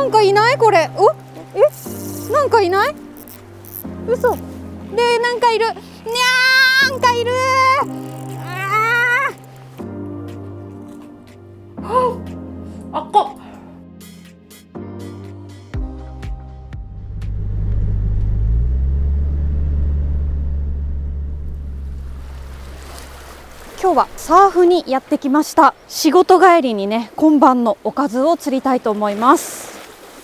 なんかいない？これなんかいない？嘘で、なんかいる。なんかいる。あっこ。今日はサーフにやってきました。仕事帰りにね、今晩のおかずを釣りたいと思います。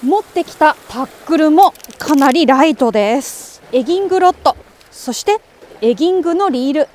持ってきたタックルもかなりライトです。エギングロッド、そしてエギングのリール、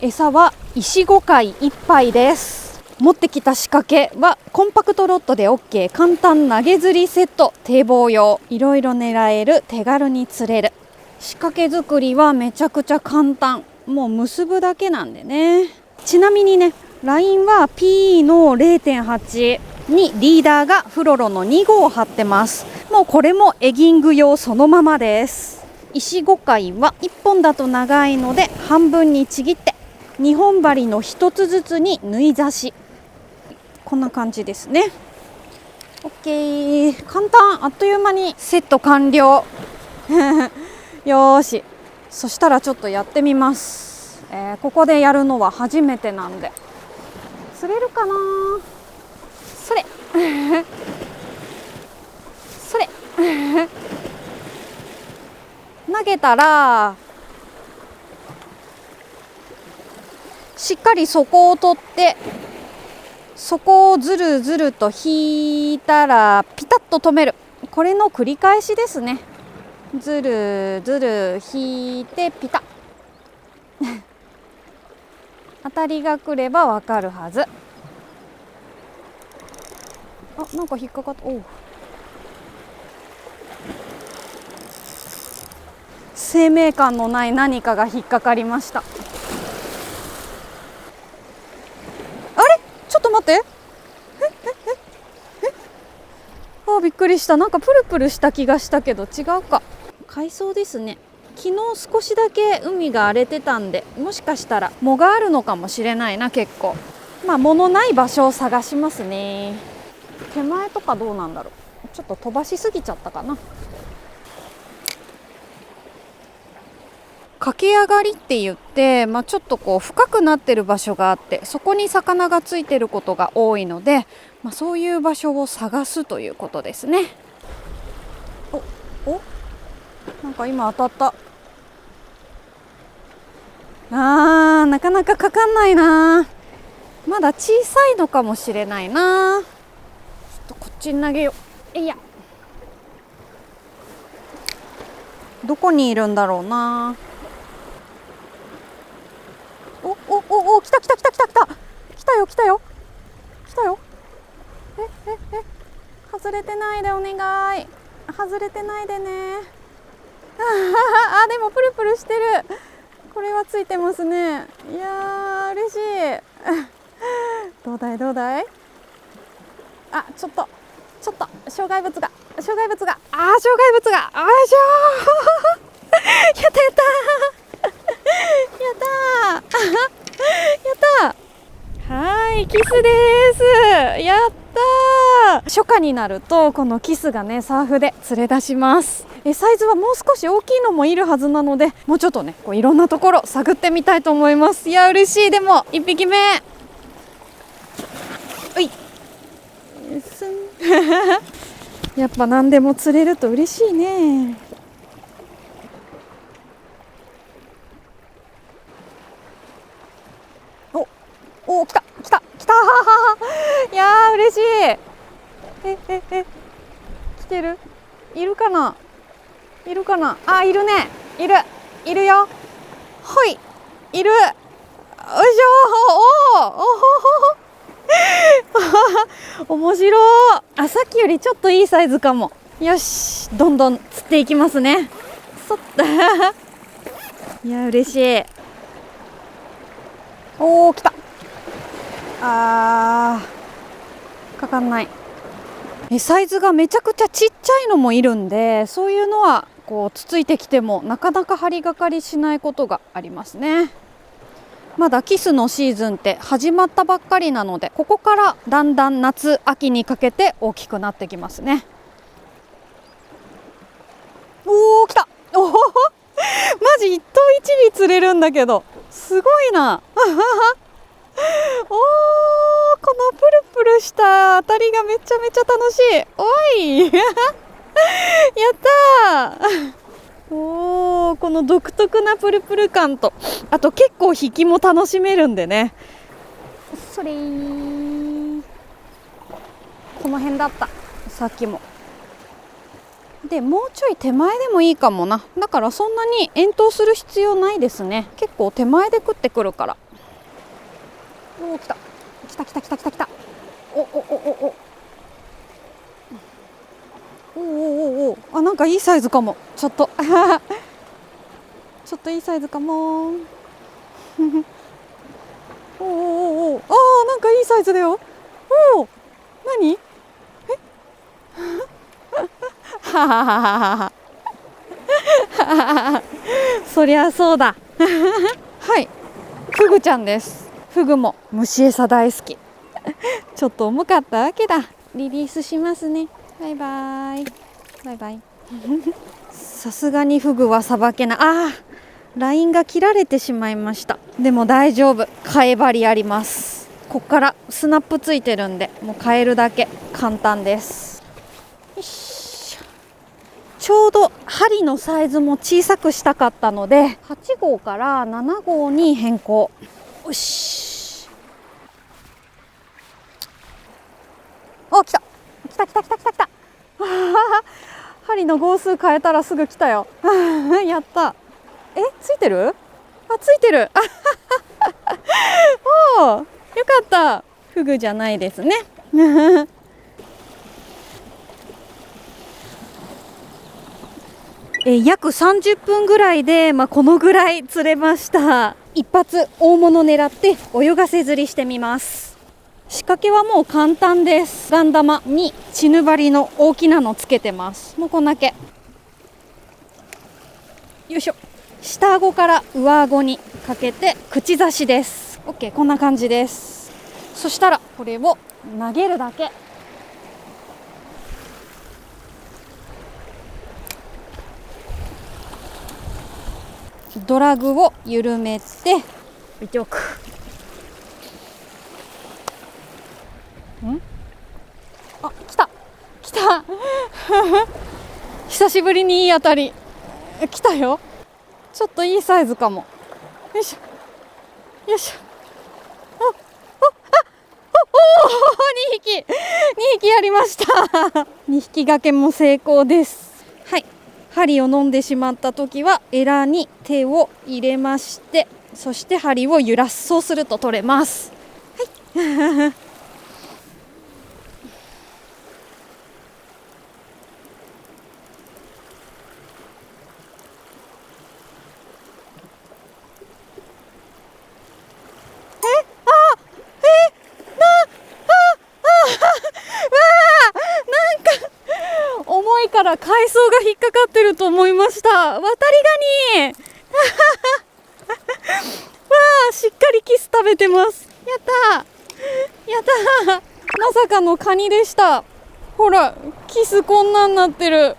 餌は石5回1杯です。持ってきた仕掛けはコンパクトロッドで OK、 簡単投げ釣りセット、堤防用、いろいろ狙える、手軽に釣れる。仕掛け作りはめちゃくちゃ簡単、もう結ぶだけなんでね。ちなみにね、ラインは P の 0.8 にリーダーがフロロの2号を貼ってます。もうこれもエギング用そのままです。石5回は1本だと長いので半分にちぎって2本針の1つずつに縫い刺し、こんな感じですね。 OK、 簡単、あっという間にセット完了よーし、そしたらちょっとやってみます。ここでやるのは初めてなんで釣れるかな。それそれ投げたらしっかり底を取って、底をずるずると引いたらピタッと止める、これの繰り返しですね。ずるずる引いてピタ当たりが来ればわかるはず。あ、なんか引っかかった。おう、生命感のない何かが引っかかりました。あれ、ちょっと待って、びっくりした。なんかプルプルした気がしたけど違うか。海藻ですね。昨日少しだけ海が荒れてたんで、もしかしたら藻があるのかもしれないな。結構藻のない場所を探しますね。手前とかどうなんだろう。ちょっと飛ばしすぎちゃったかな。駆け上がりって言って、ちょっとこう深くなってる場所があって、そこに魚がついてることが多いので、そういう場所を探すということですね。なんか今当たった。なかなかかかんないな。まだ小さいのかもしれないな。ちょっとこっちに投げよう。いや、どこにいるんだろうな。来た来た来た来た来た来たよ来たよ来たよ。外れてないでお願い。外れてないでね。でもプルプルしてる。これはついてますね。いやー嬉しい。どうだいどうだい。ちょっと障害物が障害物がよいしょーやったやったはい、キスです。やったー。初夏になるとこのキスがね、サーフで釣れ出します。サイズはもう少し大きいのもいるはずなので、もうちょっとね、こういろんなところ探ってみたいと思います。いや嬉しい。でも1匹目、やっぱ何でも釣れると嬉しいね。来たいやー嬉しい。来てる？いるかな？いるね。いるよ。ほい、いる。よいしょ。面白い。さっきよりちょっといいサイズかも。よし、どんどん釣っていきますね。いや嬉しい。来た。かかんない。サイズがめちゃくちゃちっちゃいのもいるんで、そういうのはこうつついてきてもなかなか張りがかりしないことがありますね。まだキスのシーズンって始まったばっかりなので、ここからだんだん夏秋にかけて大きくなってきますね。釣れるんだけど、すごいな。おー、このプルプルした当たりがめちゃめちゃ楽しい。おいやったー。おー、この独特なプルプル感と、あと結構引きも楽しめるんでね。それー、この辺だった、さっきも。でもうちょい手前でもいいかもな。だからそんなに遠投する必要ないですね。結構手前で食ってくるから。おお、来た来た来た来た来た来た。おおおおおおおお、あ、なんかいいサイズかも。ちょっとちょっといいサイズかも。おおおお、あー、なんかいいサイズだよ。おお、何？ははははは。そりゃそうだ。はい、フグちゃんです。フグも虫餌大好き。ちょっと重かったわけだ。リリースしますね。バイバイバイバイ。さすがにフグはさばけない。あー、ラインが切られてしまいました。でも大丈夫、替え針あります。こっからスナップついてるんで、もう替えるだけ簡単です。よし、ちょうど針のサイズも小さくしたかったので8号から7号に変更。よし、お、来た来た来た来た来た来た。針の号数変えたらすぐ来たよ。やった。ついてる？あ、ついてる。おー、よかった。フグじゃないですね。約30分ぐらいで、このぐらい釣れました。一発大物狙って泳がせ釣りしてみます。仕掛けはもう簡単です。ガン玉にチヌ針の大きなのつけてます。もうこんだけ。よいしょ。下顎から上顎にかけて口差しです。 OK、 こんな感じです。そしたらこれを投げるだけ。ドラグを緩めて置いておく。あ、来た来た。久しぶりにいい当たり来たよ。ちょっといいサイズかも。よいしょよいしょ。おお、あおお、2匹やりました。2匹掛けも成功です。はい、針を飲んでしまった時はエラに手を入れまして、そして針を揺らす。そうすると取れます。はい。重いから海藻が引っかかってると思いました。渡りガニ。わあ、しっかりキス食べてます。やったやった。まさかのカニでした。ほら、キスこんなになってる。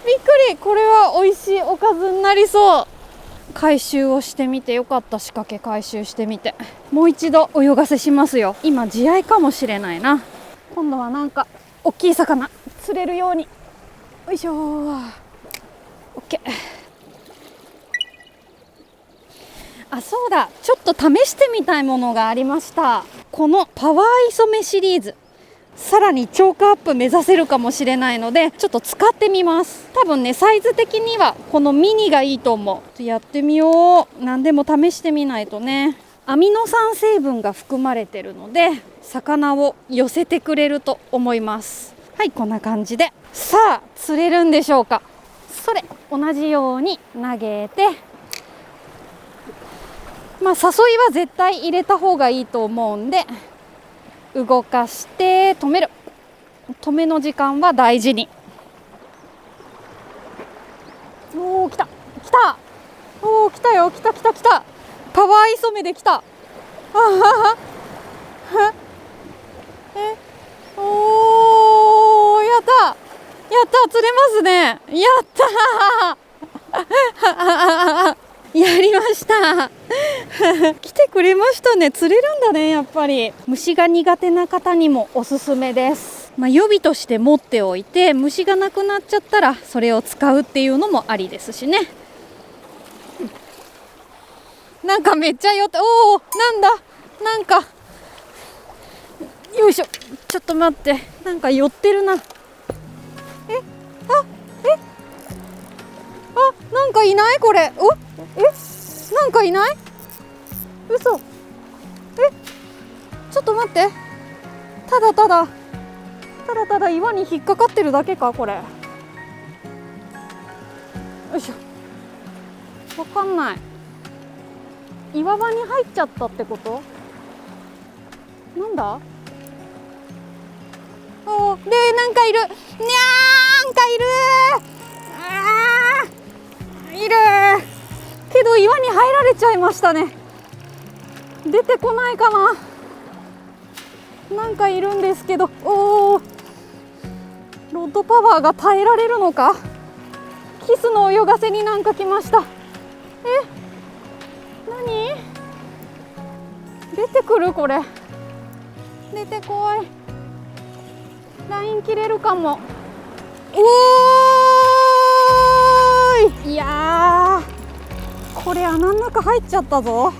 びっくり。これは美味しいおかずになりそう。回収をしてみてよかった。仕掛け回収してみて、もう一度泳がせしますよ。今地合いかもしれないな。今度はなんか大きい魚釣れるように。よいしょー。 OK。 あ、そうだ、ちょっと試してみたいものがありました。このパワー磯目シリーズ、さらにチョークアップ目指せるかもしれないので、ちょっと使ってみます。多分ね、サイズ的にはこのミニがいいと思う。やってみよう。何でも試してみないとね。アミノ酸成分が含まれてるので、魚を寄せてくれると思います。はい、こんな感じで。さあ、釣れるんでしょうか。それ同じように投げて、誘いは絶対入れた方がいいと思うんで、動かして止める。止めの時間は大事に。おー、来た来た。おー、来たよ。来た来た来た。パワー磯目で来た。おー、やったやった、釣れますね。やったやりました来てくれましたね。釣れるんだね、やっぱり。虫が苦手な方にもおすすめです。予備として持っておいて、虫がなくなっちゃったらそれを使うっていうのもありですしね。なんかめっちゃ寄って、おお、なんだ、なんかよいしょ、ちょっと待って、なんか寄ってるな。なんかいない？これ。なんかいない？嘘。ちょっと待って。ただ岩に引っかかってるだけか、これ。よいしょ。わかんない。岩場に入っちゃったってこと？なんだ？で、なんかいる。なんかいる。いるけど岩に入られちゃいましたね。出てこないかな。なんかいるんですけど、ロッドパワーが耐えられるのか。キスの泳がせになんか来ました。何？出てくる？これ出てこい。ライン切れるかも。いやー、これ穴の中入っちゃったぞ。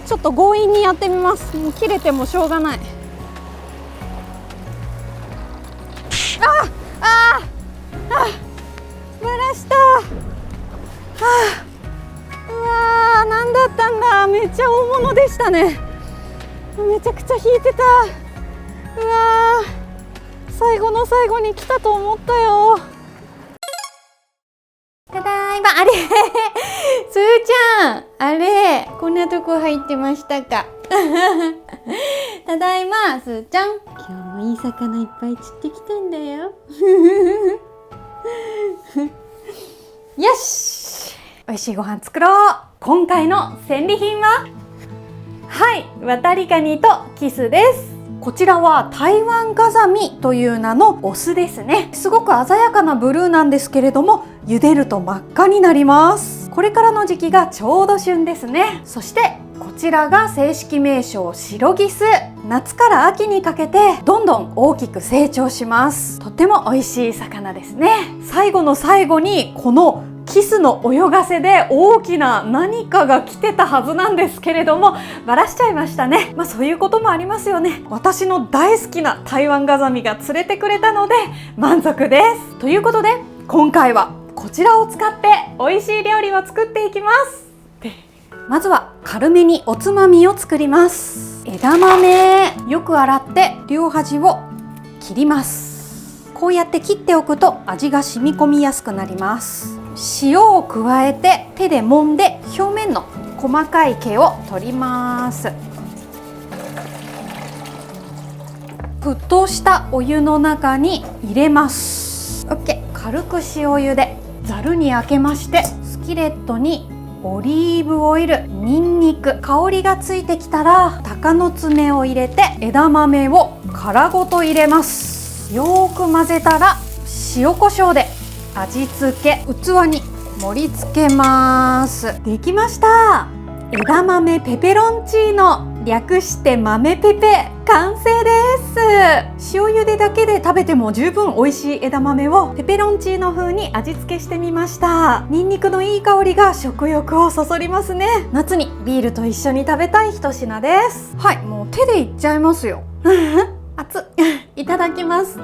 ちょっと強引にやってみます。もう切れてもしょうがない。バラした。うわー、なんだったんだ。めっちゃ大物でしたね。めちゃくちゃ引いてた。うわー、最後の最後に来たと思ったよ。ただいま。あれすーちゃん、あれこんなとこ入ってましたかただいま、すーちゃん。今日もいい魚いっぱい釣ってきたんだよよし、美味しいご飯作ろう。今回の戦利品は、はい、ワタリガニとキスです。こちらは台湾ガザミという名のオスですね。すごく鮮やかなブルーなんですけれども、茹でると真っ赤になります。これからの時期がちょうど旬ですね。そしてこちらが正式名称白ギス。夏から秋にかけてどんどん大きく成長します。とっても美味しい魚ですね。最後の最後にこのキスの泳がせで大きな何かが来てたはずなんですけれども、バラしちゃいましたね。そういうこともありますよね。私の大好きな台湾ガザミが釣れてくれたので満足です。ということで今回はこちらを使って美味しい料理を作っていきます。まずは軽めにおつまみを作ります。枝豆、よく洗って両端を切ります。こうやって切っておくと味が染み込みやすくなります。塩を加えて手で揉んで表面の細かい毛を取ります。沸騰したお湯の中に入れます。 OK、 軽く塩茹で、ざるにあけまして、スキレットにオリーブオイル、にんにく、香りがついてきたら鷹の爪を入れて枝豆を殻ごと入れます。よーく混ぜたら塩コショウで味付け、器に盛り付けます。できました。枝豆ペペロンチーノ、略して豆ペペ、完成です。塩茹でだけで食べても十分美味しい枝豆をペペロンチーノ風に味付けしてみました。ニンニクのいい香りが食欲をそそりますね。夏にビールと一緒に食べたい一品です。はい、もう手でいっちゃいますよ熱っいただきます。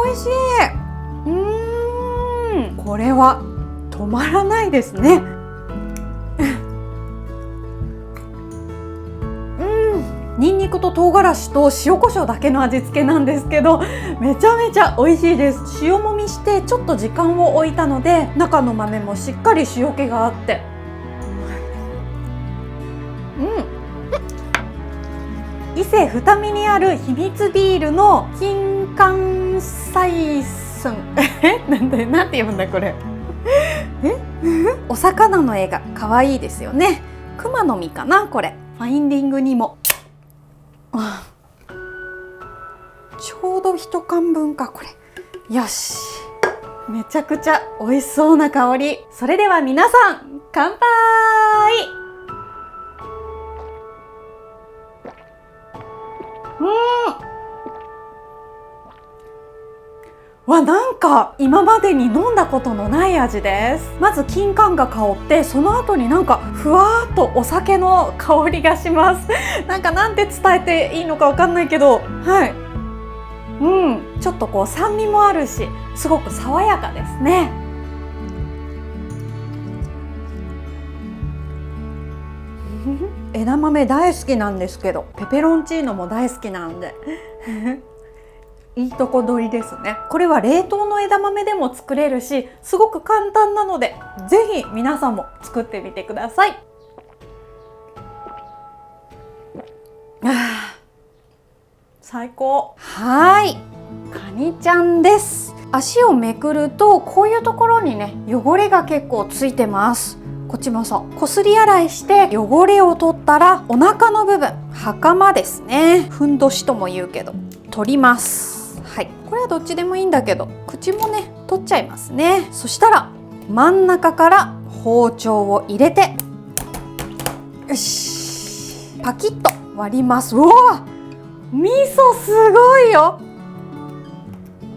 美味しい。これは止まらないですね。ニンニクと唐辛子と塩コショウだけの味付けなんですけど、めちゃめちゃ美味しいです。塩もみしてちょっと時間を置いたので、中の豆もしっかり塩気があって、伊勢二見にある秘密ビールの金柑採寸なんて読むんだこれお魚の絵が可愛いですよね。熊の実かなこれ。ファインディングにもちょうど1缶分かこれ。よし、めちゃくちゃ美味しそうな香り。それでは皆さん乾杯。わ、なんか今までに飲んだことのない味です。まず金柑が香って、その後になんかふわーっとお酒の香りがしますなんて伝えていいのかわかんないけど、はい、ちょっとこう酸味もあるし、すごく爽やかですね。枝豆大好きなんですけど、ペペロンチーノも大好きなんでいいとこ取りですね。これは冷凍の枝豆でも作れるし、すごく簡単なので、ぜひ皆さんも作ってみてください。最高。はい、カニちゃんです。足をめくるとこういうところにね、汚れが結構ついてます。こっちもそう、こすり洗いして汚れを取ったら、お腹の部分、袴ですね、ふんどしとも言うけど取ります。はい、これはどっちでもいいんだけど、口もね取っちゃいますね。そしたら真ん中から包丁を入れて、よし、パキッと割ります。うわ、味噌すごいよ。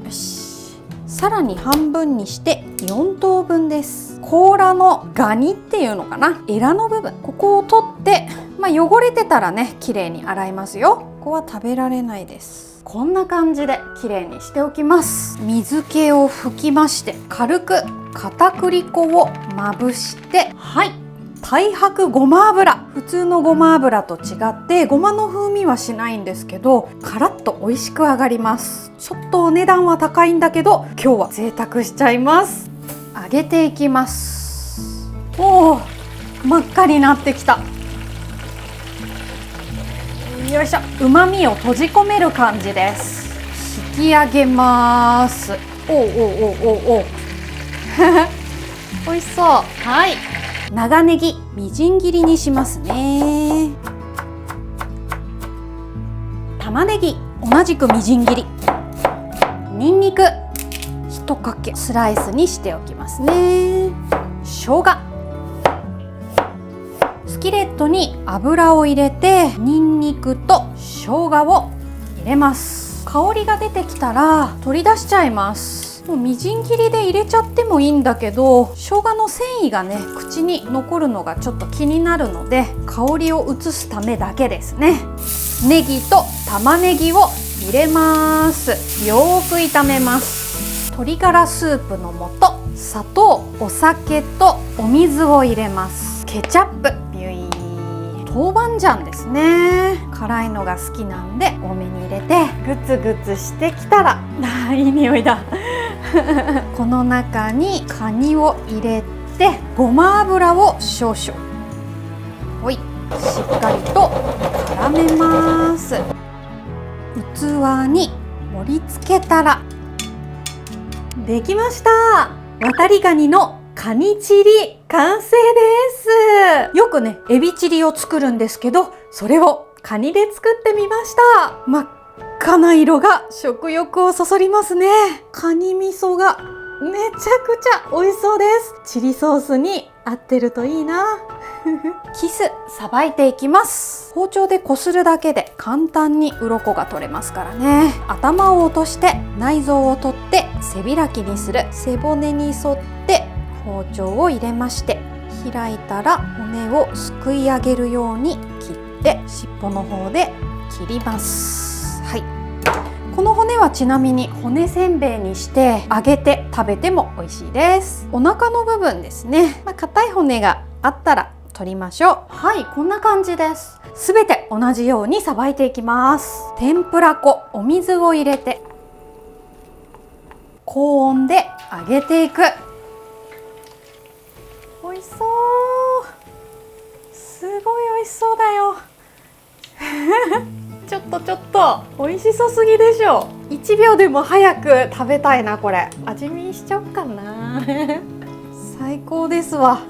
よし、さらに半分にして4等分です。甲羅のガニっていうのかな、エラの部分、ここを取って、汚れてたらね、綺麗に洗いますよ。ここは食べられないです。こんな感じで綺麗にしておきます。水気を拭きまして、軽く片栗粉をまぶして、はい、太白ごま油。普通のごま油と違ってごまの風味はしないんですけど、カラッと美味しく揚がります。ちょっとお値段は高いんだけど、今日は贅沢しちゃいます。揚げていきます。おお、真っ赤になってきた。よいしょ、旨味を閉じ込める感じです。引き上げます。おおおおお美味しそう。はい、長ネギみじん切りにしますね。玉ねぎ同じくみじん切り。にんにく1かけスライスにしておきますね。生姜、スキレットに油を入れて、にんにくと生姜を入れます。香りが出てきたら取り出しちゃいます。もうみじん切りで入れちゃってもいいんだけど、生姜の繊維がね、口に残るのがちょっと気になるので、香りを移すためだけですね。ネギと玉ねぎを入れます。よーく炒めます。鶏ガラスープの素、砂糖、お酒とお水を入れます。ケチャップ、ビュイー、豆板醤ですね。辛いのが好きなんで多めに入れて、グツグツしてきたら、いい匂いだこの中にカニを入れて、ごま油を少々、ほい、しっかりと絡めます。器に盛り付けたらできました。渡りガニのカニチリ完成です。よくね、エビチリを作るんですけど、それをカニで作ってみました。真っ赤な色が食欲をそそりますね。カニ味噌がめちゃくちゃ美味しそうです。チリソースに合ってるといいなキスさばいていきます。包丁でこするだけで簡単に鱗が取れますからね。頭を落として内臓を取って背開きにする。背骨に沿って包丁を入れまして、開いたら骨をすくい上げるように切って尻尾の方で切ります。はい、この骨はちなみに骨せんべいにして揚げて食べても美味しいです。お腹の部分ですね、硬い骨があったら取りましょう。はい、こんな感じです。すべて同じようにさばいていきます。天ぷら粉、お水を入れて高温で揚げていく。美味しそう、すごい美味しそうだよちょっと美味しそうすぎでしょ。1秒でも早く食べたいな。これ味見しちゃおうかな最高ですわ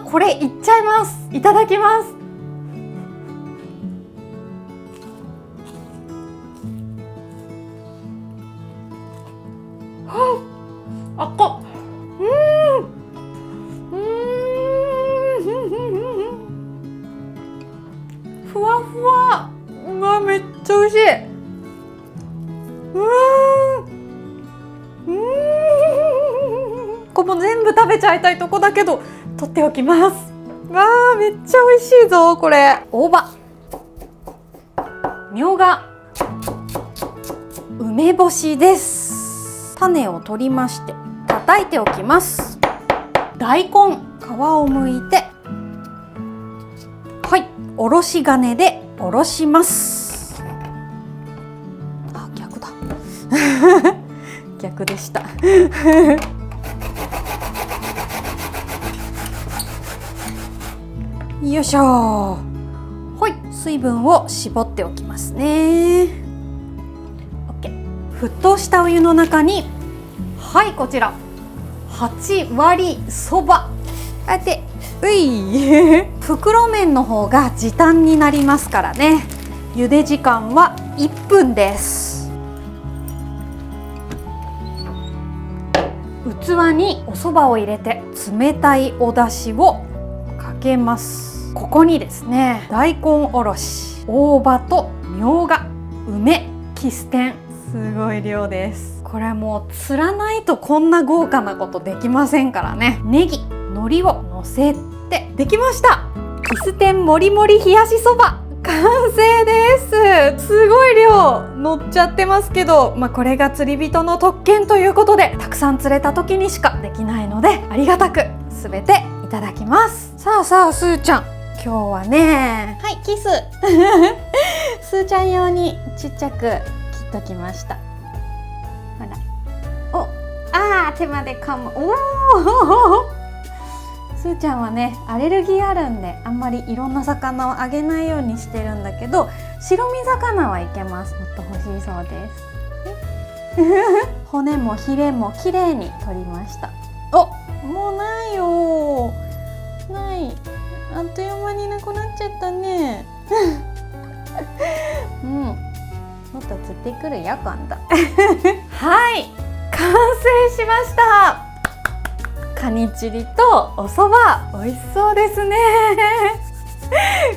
これいっちゃいます。いただきます。ふわふわ。うわ、めっちゃ美味しい。ここも全部食べちゃいたいとこだけど取っておきます。わあ、めっちゃ美味しいぞこれ。大葉、みょうが、梅干しです。種を取りまして叩いておきます。大根、皮を剥いて、はい、おろし金でおろします。あ、逆だ逆でしたよいしょ。はい、水分を絞っておきますね。 OK。 沸騰したお湯の中に、はい、こちら8割そば、あえて袋麺の方が時短になりますからね。茹で時間は1分です。器にお蕎麦を入れて冷たいお出汁をかけます。ここにですね、大根おろし、大葉とみょうが、梅、キステン、すごい量です。これもう釣らないとこんな豪華なことできませんからね。ネギ、海苔をのせてできました。キステンもりもり冷やしそば、完成です。すごい量乗っちゃってますけど、これが釣り人の特権ということで、たくさん釣れた時にしかできないので、ありがたく全ていただきます。さあさあ、すーちゃん、今日はね、はい、キスすーちゃん用にちっちゃく切っときました。ほら、手間で噛む。おおすーちゃんはね、アレルギーあるんで、あんまりいろんな魚をあげないようにしてるんだけど、白身魚はいけます。もっと欲しいそうです骨もヒレもきれいに取りました。もうないよ、ない。あっという間になくなっちゃったねもっと釣ってくるよ今度はい、完成しました。カニチリとお蕎麦、美味しそうですね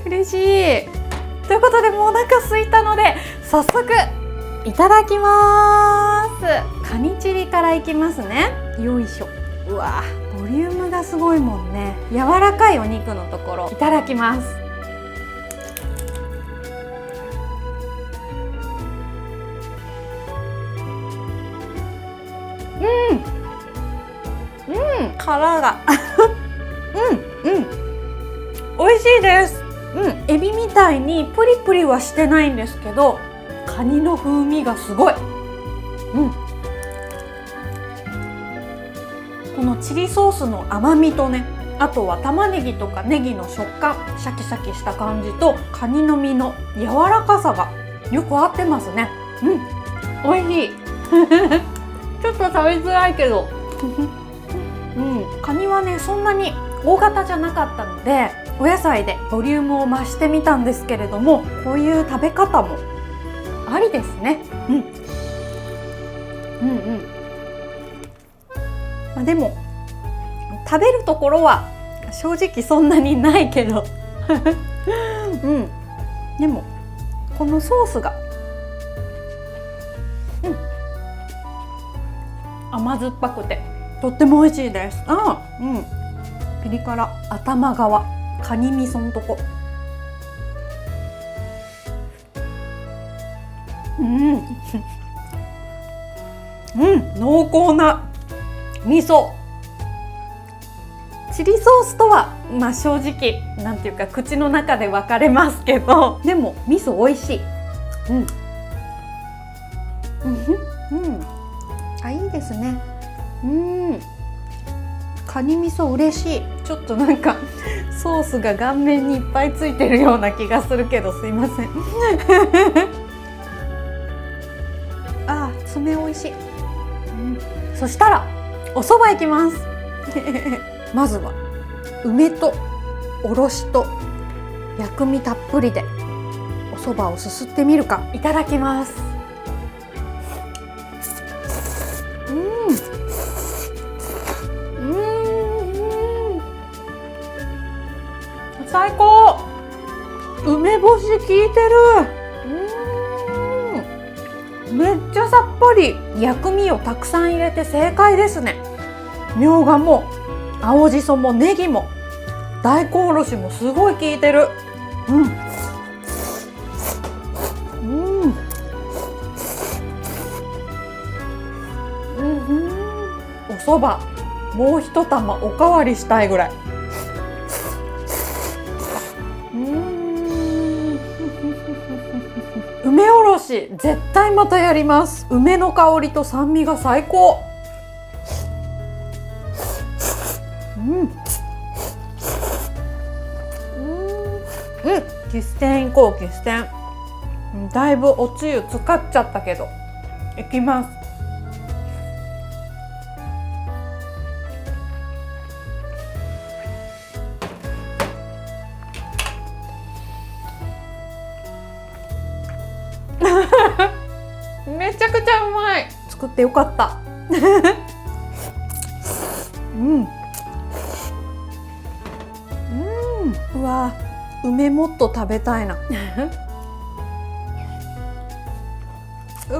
嬉しい。ということで、もうお腹空いたので早速いただきます。カニチリからいきますね。よいしょ。うわ、ボリュームがすごいもんね。柔らかいお肉のところいただきます。殻が美味しいです。エビみたいにプリプリはしてないんですけど、カニの風味がすごい。このチリソースの甘みとね、あとは玉ねぎとかネギの食感、シャキシャキした感じとカニの身の柔らかさがよく合ってますね。美味しいちょっと食べづらいけどカニはね、そんなに大型じゃなかったので、お野菜でボリュームを増してみたんですけれども、こういう食べ方もありですね。でも食べるところは正直そんなにないけどでもこのソースが、甘酸っぱくてとっても美味しいです。ピリ辛、頭側、カニ味噌のとこ、濃厚な味噌。チリソースとは正直なんていうか口の中で分かれますけど、でも味噌美味しい。いいですね。カニ味噌嬉しい。ちょっとなんかソースが顔面にいっぱいついてるような気がするけど、すいません爪美味しい。そしたらお蕎麦いきますまずは梅とおろしと薬味たっぷりでお蕎麦をすすってみるか。いただきます。最高。梅干干し効いてる。めっちゃさっぱり。薬味をたくさん入れて正解ですね。みょうがも青じそもネギも大根おろしもすごい効いてる。おそばもう一玉おかわりしたいぐらい。梅おろし絶対またやります。梅の香りと酸味が最高。キステン行こう。キステンだいぶおつゆ使っちゃったけどいきます。めちゃくちゃうまい。作ってよかった。うわ、梅もっと食べたいな。う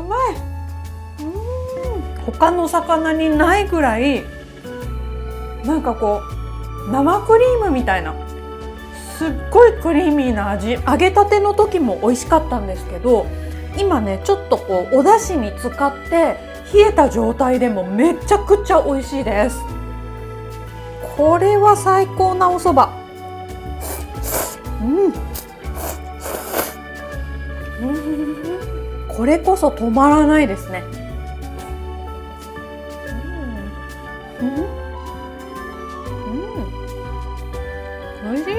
まい。他の魚にないぐらいなんかこう生クリームみたいな、すっごいクリーミーな味。揚げたての時も美味しかったんですけど、今ねちょっとこうお出汁に使って冷えた状態でもめちゃくちゃ美味しいです。これは最高なお蕎麦。これこそ止まらないですね。美味しい。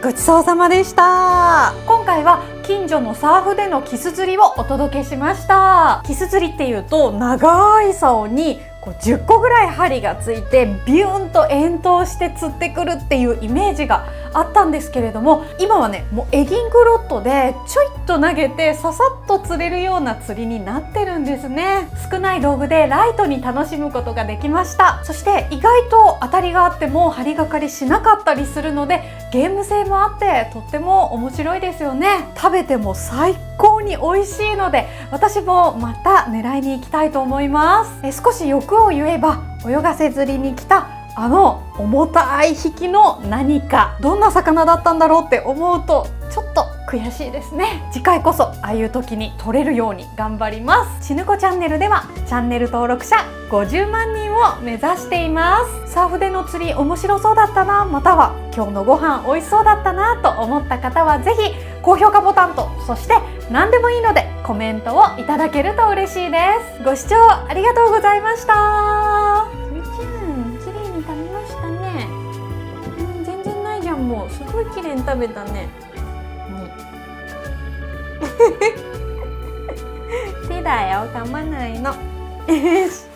ごちそうさまでした。今回は近所のサーフでのキス釣りをお届けしました。キス釣りっていうと長い竿にこう10個ぐらい針がついてビューンと遠投して釣ってくるっていうイメージがあったんですけれども、今はねもうエギングロッドでちょいっと投げてささっと釣れるような釣りになってるんですね。少ない道具でライトに楽しむことができました。そして意外と当たりがあっても針がかりしなかったりするのでゲーム性もあってとっても面白いですよね。食べても最高に美味しいので私もまた狙いに行きたいと思います。少し欲を言えば泳がせ釣りに来たあの重たい引きの何か、どんな魚だったんだろうって思うとちょっと悔しいですね。次回こそああいう時に取れるように頑張ります。ちぬこチャンネルではチャンネル登録者50万人を目指しています。サーフでの釣り面白そうだったな、または今日のご飯美味しそうだったなと思った方はぜひ高評価ボタンと、そして何でもいいのでコメントをいただけると嬉しいです。ご視聴ありがとうございました。綺麗に食べましたね。全然ないじゃん。もうすごい綺麗に食べたね。手だよ、噛まないの。よし。